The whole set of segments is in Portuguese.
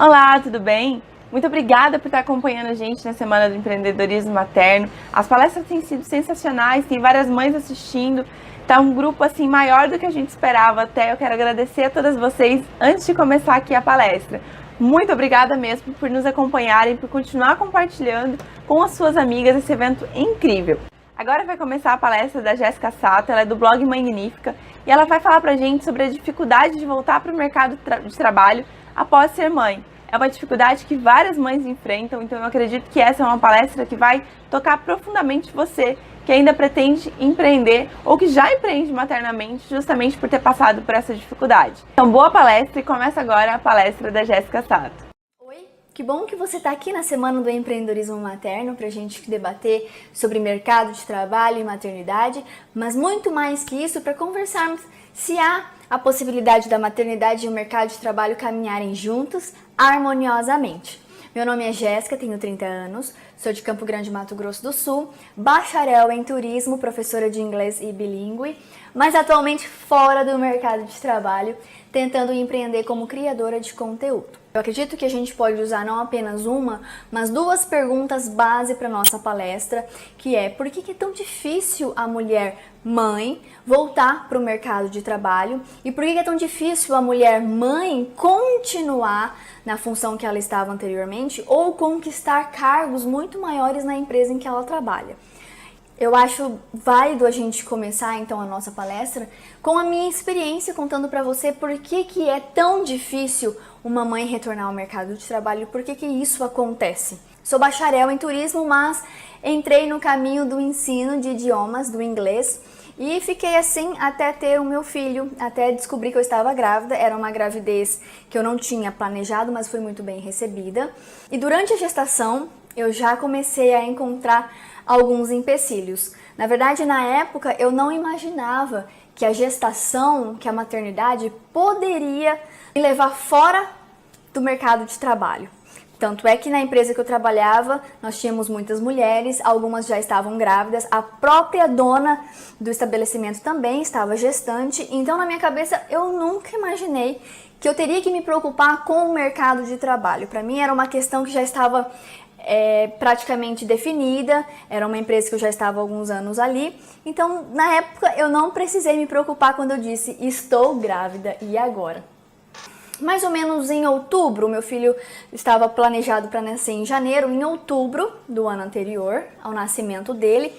Olá, tudo bem? Muito obrigada por estar acompanhando a gente na Semana do Empreendedorismo Materno. As palestras têm sido sensacionais, tem várias mães assistindo. Tá um grupo assim maior do que a gente esperava até. Eu quero agradecer a todas vocês antes de começar aqui a palestra. Muito obrigada mesmo por nos acompanharem, por continuar compartilhando com as suas amigas esse evento incrível. Agora vai começar a palestra da Jéssica Sato, ela é do blog Magnífica, e ela vai falar pra gente sobre a dificuldade de voltar para o mercado de trabalho após ser mãe. É uma dificuldade que várias mães enfrentam, então eu acredito que essa é uma palestra que vai tocar profundamente você, que ainda pretende empreender ou que já empreende maternamente justamente por ter passado por essa dificuldade. Então boa palestra e começa agora a palestra da Jéssica Sato. Oi, que bom que você está aqui na Semana do Empreendedorismo Materno para a gente debater sobre mercado de trabalho e maternidade, mas muito mais que isso para conversarmos se há a possibilidade da maternidade e o mercado de trabalho caminharem juntos harmoniosamente. Meu nome é Jéssica, tenho 30 anos, sou de Campo Grande, Mato Grosso do Sul, bacharel em turismo, professora de inglês e bilíngue, mas atualmente fora do mercado de trabalho, tentando empreender como criadora de conteúdo. Eu acredito que a gente pode usar não apenas uma, mas duas perguntas base para nossa palestra, que é: por que é tão difícil a mulher mãe voltar para o mercado de trabalho e por que é tão difícil a mulher mãe continuar na função que ela estava anteriormente ou conquistar cargos muito maiores na empresa em que ela trabalha. Eu acho válido a gente começar então a nossa palestra com a minha experiência, contando para você por que é tão difícil uma mãe retornar ao mercado de trabalho e por que isso acontece. Sou bacharel em turismo, mas entrei no caminho do ensino de idiomas, do inglês, e fiquei assim até ter o meu filho, até descobrir que eu estava grávida. Era uma gravidez que eu não tinha planejado, mas foi muito bem recebida. E durante a gestação, eu já comecei a encontrar alguns empecilhos. Na verdade, na época, eu não imaginava que a gestação, que a maternidade poderia me levar fora do mercado de trabalho. Tanto é que na empresa que eu trabalhava, nós tínhamos muitas mulheres, algumas já estavam grávidas, a própria dona do estabelecimento também estava gestante, então na minha cabeça eu nunca imaginei que eu teria que me preocupar com o mercado de trabalho. Para mim era uma questão que já estava praticamente definida, era uma empresa que eu já estava há alguns anos ali, então na época eu não precisei me preocupar quando eu disse: estou grávida, e agora? Mais ou menos em outubro, meu filho estava planejado para nascer em janeiro. Em outubro do ano anterior ao nascimento dele,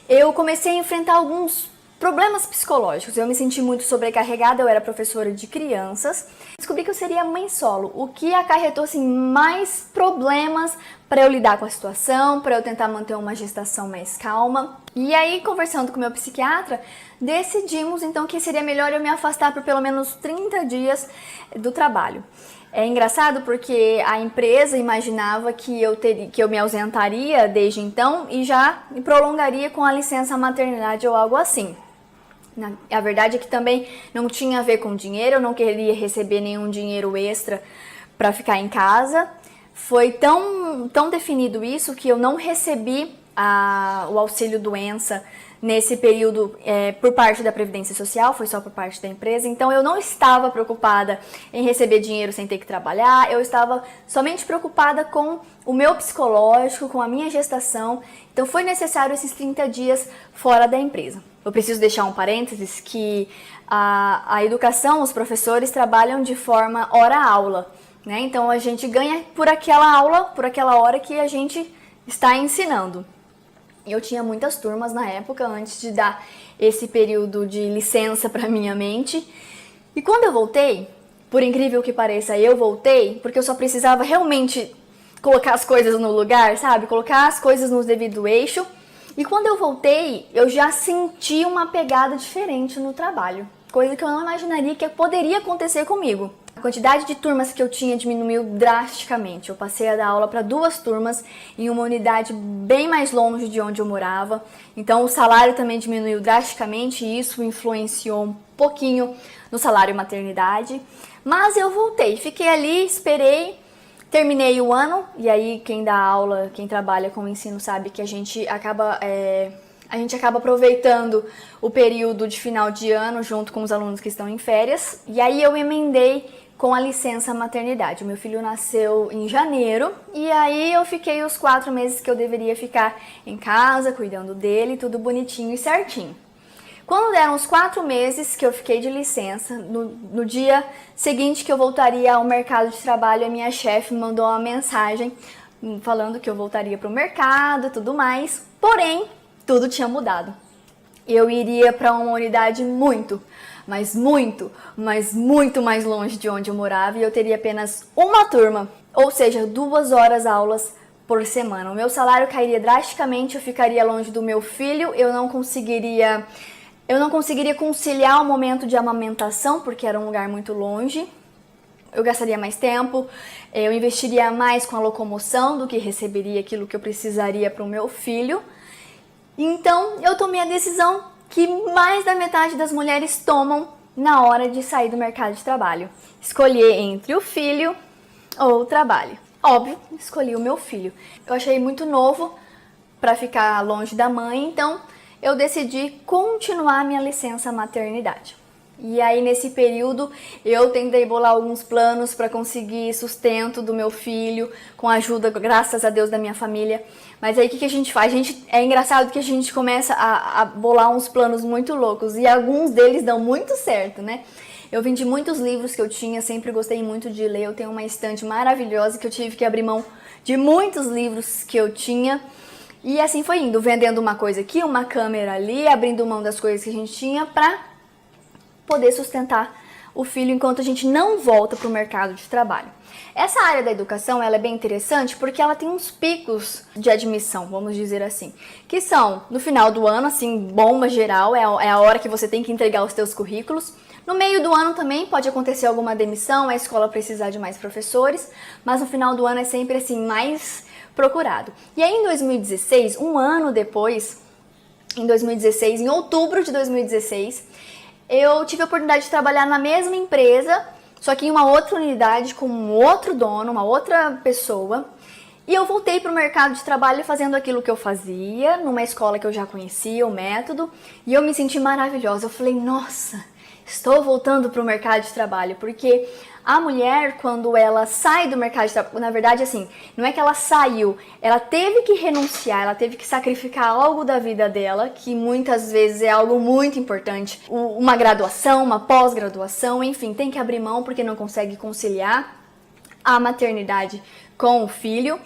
eu comecei a enfrentar alguns problemas psicológicos. Eu me senti muito sobrecarregada, eu era professora de crianças. Descobri que eu seria mãe solo, o que acarretou assim, mais problemas para eu lidar com a situação, para eu tentar manter uma gestação mais calma. E aí, conversando com meu psiquiatra, decidimos então que seria melhor eu me afastar por pelo menos 30 dias do trabalho. É engraçado porque a empresa imaginava que eu me ausentaria desde então e já me prolongaria com a licença maternidade ou algo assim. A verdade é que também não tinha a ver com dinheiro, eu não queria receber nenhum dinheiro extra para ficar em casa. Foi tão definido isso que eu não recebi o auxílio doença nesse período por parte da Previdência Social, foi só por parte da empresa. Então eu não estava preocupada em receber dinheiro sem ter que trabalhar, eu estava somente preocupada com o meu psicológico, com a minha gestação. Então foi necessário esses 30 dias fora da empresa. Eu preciso deixar um parênteses que a educação, os professores trabalham de forma hora-aula, né? Então a gente ganha por aquela aula, por aquela hora que a gente está ensinando. Eu tinha muitas turmas na época, antes de dar esse período de licença para minha mente. E quando eu voltei, por incrível que pareça, eu voltei porque eu só precisava realmente colocar as coisas no lugar, sabe? Colocar as coisas no devido eixo. E quando eu voltei, eu já senti uma pegada diferente no trabalho. Coisa que eu não imaginaria que poderia acontecer comigo. A quantidade de turmas que eu tinha diminuiu drasticamente. Eu passei a dar aula para 2 turmas em uma unidade bem mais longe de onde eu morava. Então o salário também diminuiu drasticamente e isso influenciou um pouquinho no salário maternidade. Mas eu voltei, fiquei ali, esperei, terminei o ano. E aí quem dá aula, quem trabalha com o ensino sabe que a gente acaba aproveitando o período de final de ano junto com os alunos que estão em férias. E aí eu emendei com a licença maternidade. O meu filho nasceu em janeiro e aí eu fiquei os 4 meses que eu deveria ficar em casa, cuidando dele, tudo bonitinho e certinho. Quando deram os 4 meses que eu fiquei de licença, no dia seguinte que eu voltaria ao mercado de trabalho, a minha chefe me mandou uma mensagem falando que eu voltaria para o mercado e tudo mais, porém, tudo tinha mudado. Eu iria para uma unidade muito mais longe de onde eu morava e eu teria apenas uma turma, ou seja, 2 horas aulas por semana. O meu salário cairia drasticamente, eu ficaria longe do meu filho, eu não conseguiria conciliar o momento de amamentação, porque era um lugar muito longe. Eu gastaria mais tempo, eu investiria mais com a locomoção do que receberia aquilo que eu precisaria para o meu filho. Então, eu tomei a decisão que mais da metade das mulheres tomam na hora de sair do mercado de trabalho. Escolher entre o filho ou o trabalho. Óbvio, escolhi o meu filho. Eu achei muito novo para ficar longe da mãe, então eu decidi continuar minha licença maternidade. E aí nesse período eu tentei bolar alguns planos para conseguir sustento do meu filho, com a ajuda, graças a Deus, da minha família. Mas aí o que a gente faz? É engraçado que a gente começa a bolar uns planos muito loucos e alguns deles dão muito certo, né? Eu vendi muitos livros que eu tinha, sempre gostei muito de ler. Eu tenho uma estante maravilhosa que eu tive que abrir mão de muitos livros que eu tinha. E assim foi indo, vendendo uma coisa aqui, uma câmera ali, abrindo mão das coisas que a gente tinha para poder sustentar o filho enquanto a gente não volta para o mercado de trabalho. Essa área da educação ela é bem interessante porque ela tem uns picos de admissão, vamos dizer assim, que são no final do ano, assim, bomba geral, é a hora que você tem que entregar os seus currículos. No meio do ano também pode acontecer alguma demissão, a escola precisar de mais professores, mas no final do ano é sempre assim mais procurado. E aí em 2016, um ano depois, em outubro de 2016, eu tive a oportunidade de trabalhar na mesma empresa, só que em uma outra unidade, com um outro dono, uma outra pessoa. E eu voltei para o mercado de trabalho fazendo aquilo que eu fazia, numa escola que eu já conhecia, o método, e eu me senti maravilhosa. Eu falei, nossa, estou voltando para o mercado de trabalho, porque a mulher, quando ela sai do mercado de trabalho, na verdade, assim, não é que ela saiu, ela teve que renunciar, ela teve que sacrificar algo da vida dela, que muitas vezes é algo muito importante. Uma graduação, uma pós-graduação, enfim, tem que abrir mão porque não consegue conciliar a maternidade com o filho,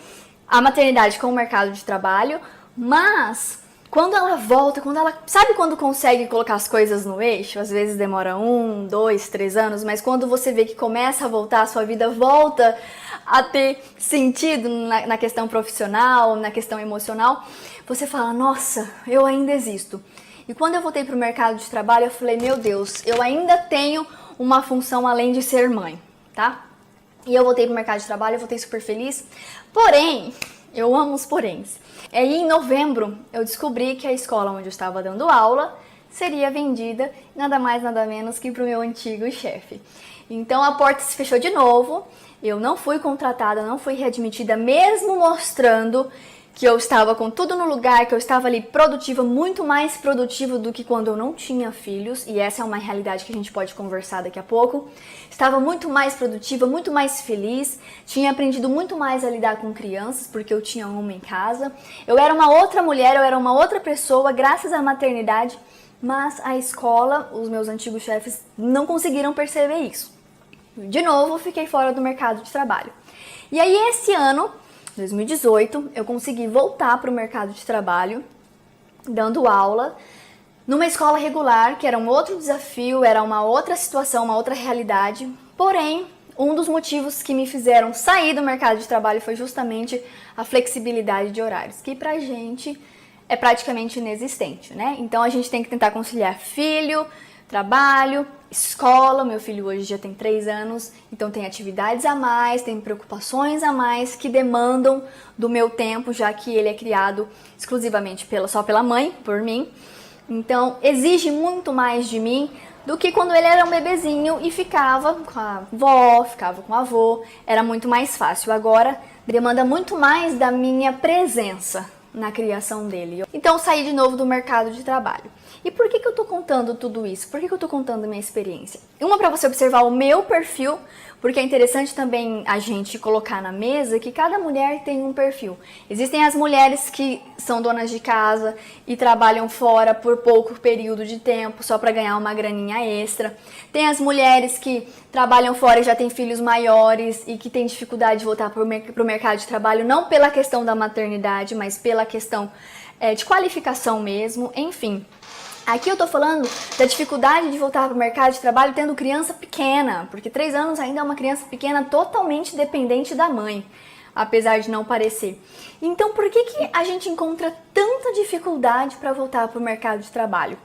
a maternidade com o mercado de trabalho, mas quando ela volta, sabe quando consegue colocar as coisas no eixo? Às vezes demora 1, 2, 3 anos, mas quando você vê que começa a voltar, a sua vida volta a ter sentido na questão profissional, na questão emocional, você fala, nossa, eu ainda existo. E quando eu voltei para o mercado de trabalho, eu falei, meu Deus, eu ainda tenho uma função além de ser mãe, tá? E eu voltei para o mercado de trabalho, eu voltei super feliz, porém, eu amo os poréns. Aí em novembro eu descobri que a escola onde eu estava dando aula seria vendida nada mais nada menos que para o meu antigo chefe. Então a porta se fechou de novo, eu não fui contratada, não fui readmitida, mesmo mostrando que eu estava com tudo no lugar, que eu estava ali produtiva, muito mais produtiva do que quando eu não tinha filhos, e essa é uma realidade que a gente pode conversar daqui a pouco. Estava muito mais produtiva, muito mais feliz, tinha aprendido muito mais a lidar com crianças, porque eu tinha uma em casa. Eu era uma outra mulher, eu era uma outra pessoa, graças à maternidade, mas a escola, os meus antigos chefes, não conseguiram perceber isso. De novo, fiquei fora do mercado de trabalho. E aí esse ano, 2018, eu consegui voltar para o mercado de trabalho, dando aula, numa escola regular, que era um outro desafio, era uma outra situação, uma outra realidade. Porém, um dos motivos que me fizeram sair do mercado de trabalho foi justamente a flexibilidade de horários, que pra gente é praticamente inexistente, né? Então a gente tem que tentar conciliar filho, trabalho, escola. Meu filho hoje já tem 3 anos, então tem atividades a mais, tem preocupações a mais que demandam do meu tempo, já que ele é criado exclusivamente só pela mãe, por mim. Então exige muito mais de mim do que quando ele era um bebezinho e ficava com a avó, ficava com o avô, era muito mais fácil. Agora demanda muito mais da minha presença na criação dele. Então saí de novo do mercado de trabalho. E por que eu tô contando tudo isso? Por que eu tô contando a minha experiência? Uma, para você observar o meu perfil, porque é interessante também a gente colocar na mesa que cada mulher tem um perfil. Existem as mulheres que são donas de casa e trabalham fora por pouco período de tempo, só para ganhar uma graninha extra. Tem as mulheres que trabalham fora e já têm filhos maiores e que têm dificuldade de voltar para o mercado de trabalho, não pela questão da maternidade, mas pela questão de qualificação mesmo, enfim. Aqui eu tô falando da dificuldade de voltar para o mercado de trabalho tendo criança pequena, porque 3 anos ainda é uma criança pequena totalmente dependente da mãe, apesar de não parecer. Então, por que a gente encontra tanta dificuldade para voltar para o mercado de trabalho?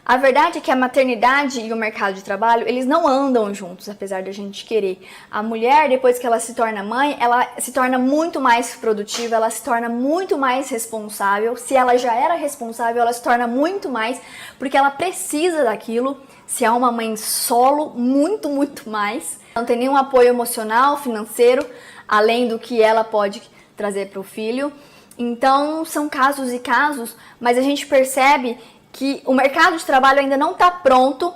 A verdade é que a maternidade e o mercado de trabalho, eles não andam juntos, apesar de a gente querer. A mulher, depois que ela se torna mãe, ela se torna muito mais produtiva, ela se torna muito mais responsável. Se ela já era responsável, ela se torna muito mais, porque ela precisa daquilo. Se é uma mãe solo, muito, muito mais. Não tem nenhum apoio emocional, financeiro, além do que ela pode trazer para o filho. Então, são casos e casos, mas a gente percebe que o mercado de trabalho ainda não está pronto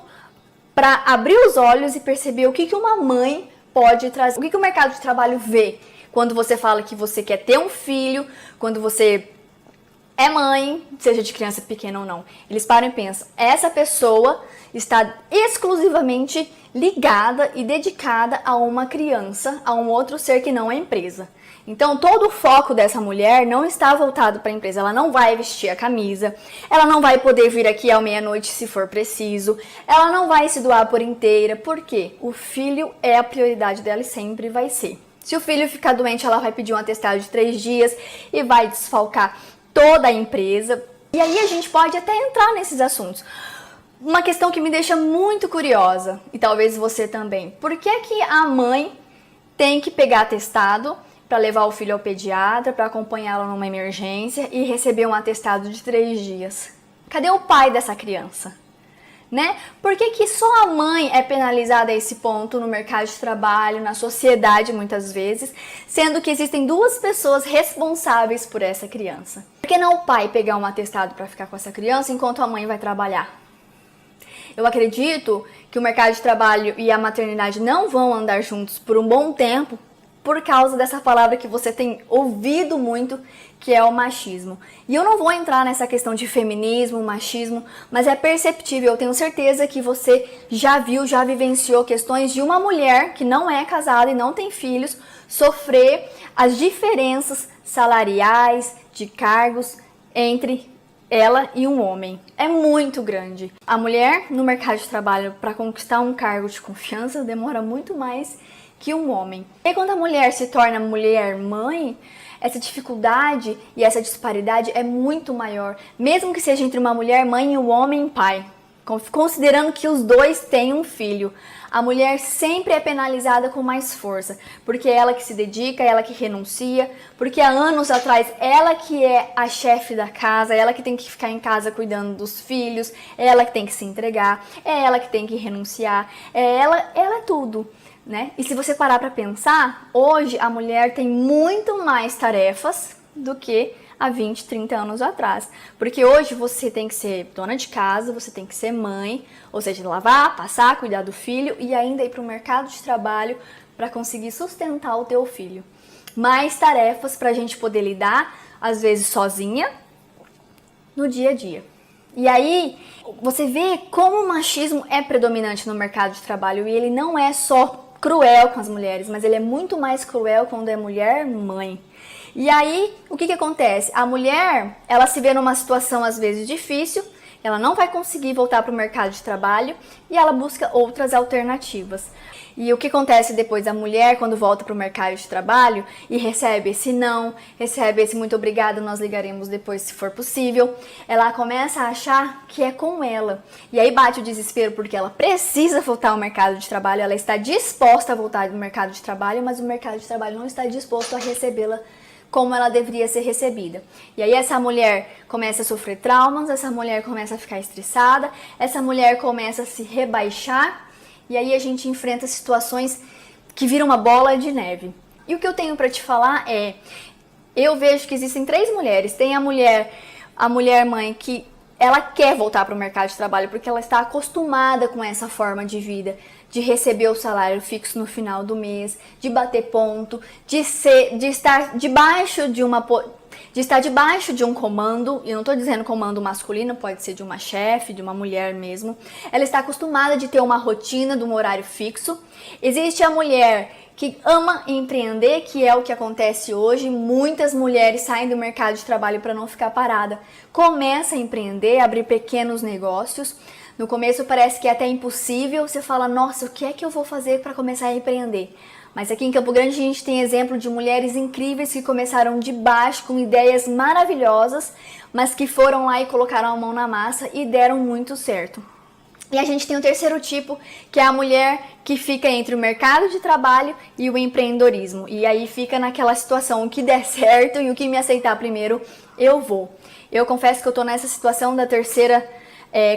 para abrir os olhos e perceber o que uma mãe pode trazer. O que o mercado de trabalho vê quando você fala que você quer ter um filho, quando você é mãe, seja de criança pequena ou não. Eles param e pensam, essa pessoa está exclusivamente ligada e dedicada a uma criança, a um outro ser que não é empresa. Então, todo o foco dessa mulher não está voltado para a empresa. Ela não vai vestir a camisa, ela não vai poder vir aqui à meia-noite se for preciso, ela não vai se doar por inteira, porque o filho é a prioridade dela e sempre vai ser. Se o filho ficar doente, ela vai pedir um atestado de 3 dias e vai desfalcar toda a empresa. E aí a gente pode até entrar nesses assuntos. Uma questão que me deixa muito curiosa, e talvez você também. Por que a mãe tem que pegar atestado para levar o filho ao pediatra, para acompanhá-lo numa emergência e receber um atestado de 3 dias? Cadê o pai dessa criança? Né? Por que só a mãe é penalizada a esse ponto no mercado de trabalho, na sociedade muitas vezes, sendo que existem 2 pessoas responsáveis por essa criança? Por que não o pai pegar um atestado para ficar com essa criança enquanto a mãe vai trabalhar? Eu acredito que o mercado de trabalho e a maternidade não vão andar juntos por um bom tempo, por causa dessa palavra que você tem ouvido muito, que é o machismo. E eu não vou entrar nessa questão de feminismo, machismo, mas é perceptível, eu tenho certeza que você já viu, já vivenciou questões de uma mulher que não é casada e não tem filhos, sofrer as diferenças salariais, de cargos entre ela e um homem. É muito grande. A mulher no mercado de trabalho, para conquistar um cargo de confiança, demora muito mais que um homem. E quando a mulher se torna mulher mãe, essa dificuldade e essa disparidade é muito maior, mesmo que seja entre uma mulher mãe e um homem pai. Considerando que os dois têm um filho, a mulher sempre é penalizada com mais força, porque é ela que se dedica, é ela que renuncia, porque há anos atrás ela que é a chefe da casa, é ela que tem que ficar em casa cuidando dos filhos, é ela que tem que se entregar, é ela que tem que renunciar, ela é tudo. Né? E se você parar para pensar, hoje a mulher tem muito mais tarefas do que há 20, 30 anos atrás. Porque hoje você tem que ser dona de casa, você tem que ser mãe, ou seja, lavar, passar, cuidar do filho e ainda ir para o mercado de trabalho para conseguir sustentar o teu filho. Mais tarefas para a gente poder lidar, às vezes sozinha, no dia a dia. E aí, você vê como o machismo é predominante no mercado de trabalho e ele não é só cruel com as mulheres, mas ele é muito mais cruel quando é mulher mãe. E aí, o que acontece? A mulher, ela se vê numa situação às vezes difícil, ela não vai conseguir voltar para o mercado de trabalho e ela busca outras alternativas. E o que acontece depois? A mulher, quando volta para o mercado de trabalho e recebe esse não, recebe esse muito obrigada, nós ligaremos depois se for possível, ela começa a achar que é com ela. E aí bate o desespero porque ela precisa voltar ao mercado de trabalho, ela está disposta a voltar ao mercado de trabalho, mas o mercado de trabalho não está disposto a recebê-la como ela deveria ser recebida. E aí essa mulher começa a sofrer traumas, essa mulher começa a ficar estressada, essa mulher começa a se rebaixar, e aí a gente enfrenta situações que viram uma bola de neve. E o que eu tenho para te falar é, eu vejo que existem 3 mulheres. Tem a mulher mãe que ela quer voltar para o mercado de trabalho porque ela está acostumada com essa forma de vida, de receber o salário fixo no final do mês, de bater ponto, de estar debaixo de um comando, e eu não estou dizendo comando masculino, pode ser de uma chefe, de uma mulher mesmo. Ela está acostumada de ter uma rotina, de um horário fixo. Existe a mulher que ama empreender, que é o que acontece hoje. Muitas mulheres saem do mercado de trabalho para não ficar parada. Começa a empreender, abrir pequenos negócios. No começo parece que é até impossível. Você fala, nossa, o que é que eu vou fazer para começar a empreender? Mas aqui em Campo Grande a gente tem exemplo de mulheres incríveis que começaram de baixo com ideias maravilhosas, mas que foram lá e colocaram a mão na massa e deram muito certo. E a gente tem o terceiro tipo, que é a mulher que fica entre o mercado de trabalho e o empreendedorismo. E aí fica naquela situação, o que der certo e o que me aceitar primeiro, eu vou. Eu confesso que eu tô nessa situação da terceira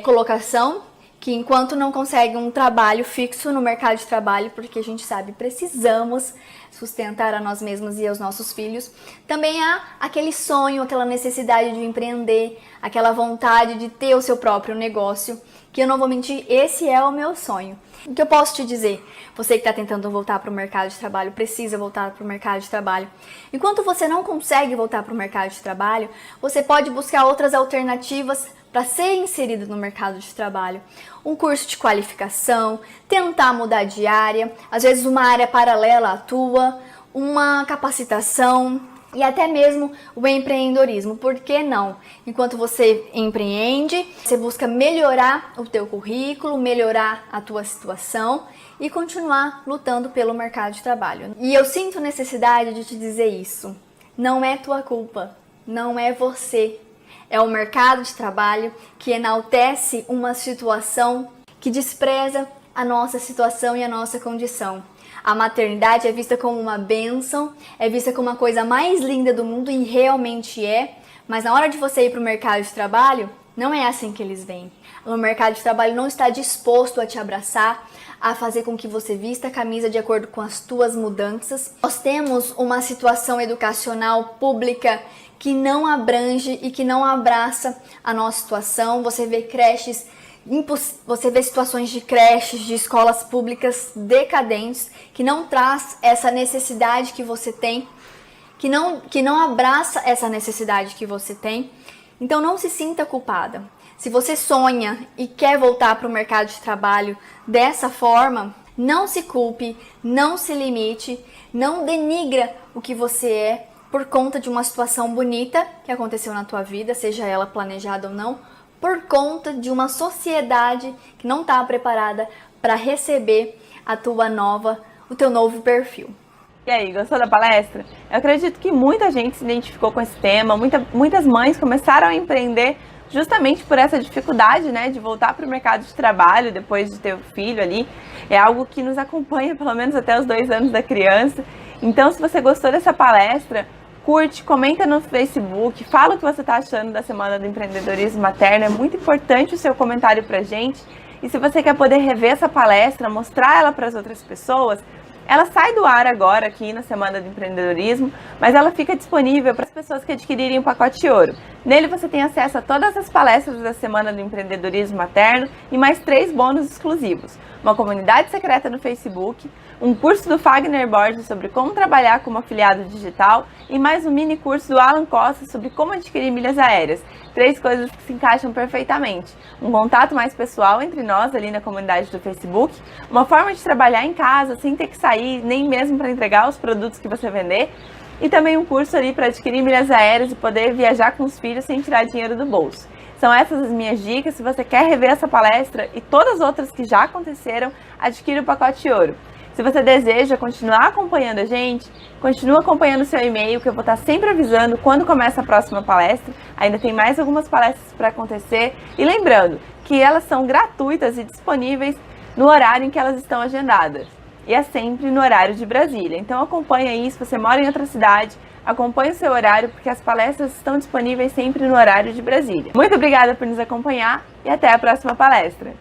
colocação, que enquanto não consegue um trabalho fixo no mercado de trabalho, porque a gente sabe, precisamos sustentar a nós mesmos e aos nossos filhos, também há aquele sonho, aquela necessidade de empreender, aquela vontade de ter o seu próprio negócio, que eu não vou mentir, esse é o meu sonho. O que eu posso te dizer? Você que está tentando voltar para o mercado de trabalho, precisa voltar para o mercado de trabalho. Enquanto você não consegue voltar para o mercado de trabalho, você pode buscar outras alternativas para ser inserido no mercado de trabalho. Um curso de qualificação, tentar mudar de área, às vezes uma área paralela à tua, uma capacitação e até mesmo o empreendedorismo. Por que não? Enquanto você empreende, você busca melhorar o teu currículo, melhorar a tua situação e continuar lutando pelo mercado de trabalho. E eu sinto necessidade de te dizer isso. Não é tua culpa, não é você. É o mercado de trabalho que enaltece uma situação que despreza a nossa situação e a nossa condição. A maternidade é vista como uma bênção, é vista como a coisa mais linda do mundo e realmente é, mas na hora de você ir para o mercado de trabalho, não é assim que eles veem. O mercado de trabalho não está disposto a te abraçar, a fazer com que você vista a camisa de acordo com as tuas mudanças. Nós temos uma situação educacional pública que não abrange e que não abraça a nossa situação. Você vê creches, você vê situações de creches, de escolas públicas decadentes, que não traz essa necessidade que você tem, que não abraça essa necessidade que você tem. Então não se sinta culpada. Se você sonha e quer voltar para o mercado de trabalho dessa forma, não se culpe, não se limite, não denigra o que você é por conta de uma situação bonita que aconteceu na tua vida, seja ela planejada ou não, por conta de uma sociedade que não está preparada para receber o teu novo perfil. E aí, gostou da palestra? Eu acredito que muita gente se identificou com esse tema, muitas mães começaram a empreender justamente por essa dificuldade, né, de voltar para o mercado de trabalho depois de ter o filho ali. É algo que nos acompanha pelo menos até os 2 anos da criança. Então, se você gostou dessa palestra, curte, comenta no Facebook, fala o que você está achando da Semana do Empreendedorismo Materno. É muito importante o seu comentário pra gente. E se você quer poder rever essa palestra, mostrar ela para as outras pessoas, ela sai do ar agora aqui na Semana do Empreendedorismo, mas ela fica disponível para as pessoas que adquirirem o pacote ouro. Nele você tem acesso a todas as palestras da Semana do Empreendedorismo Materno e mais 3 bônus exclusivos. Uma comunidade secreta no Facebook, um curso do Fagner Borges sobre como trabalhar como afiliado digital e mais um mini curso do Alan Costa sobre como adquirir milhas aéreas. 3 coisas que se encaixam perfeitamente. Um contato mais pessoal entre nós ali na comunidade do Facebook, uma forma de trabalhar em casa sem ter que sair, nem mesmo para entregar os produtos que você vender, e também um curso ali para adquirir milhas aéreas e poder viajar com os filhos sem tirar dinheiro do bolso. São essas as minhas dicas. Se você quer rever essa palestra e todas as outras que já aconteceram, adquira o pacote ouro. Se você deseja continuar acompanhando a gente, continua acompanhando o seu e-mail, que eu vou estar sempre avisando quando começa a próxima palestra. Ainda tem mais algumas palestras para acontecer. E lembrando que elas são gratuitas e disponíveis no horário em que elas estão agendadas. E é sempre no horário de Brasília. Então acompanha aí, se você mora em outra cidade, acompanhe o seu horário, porque as palestras estão disponíveis sempre no horário de Brasília. Muito obrigada por nos acompanhar e até a próxima palestra!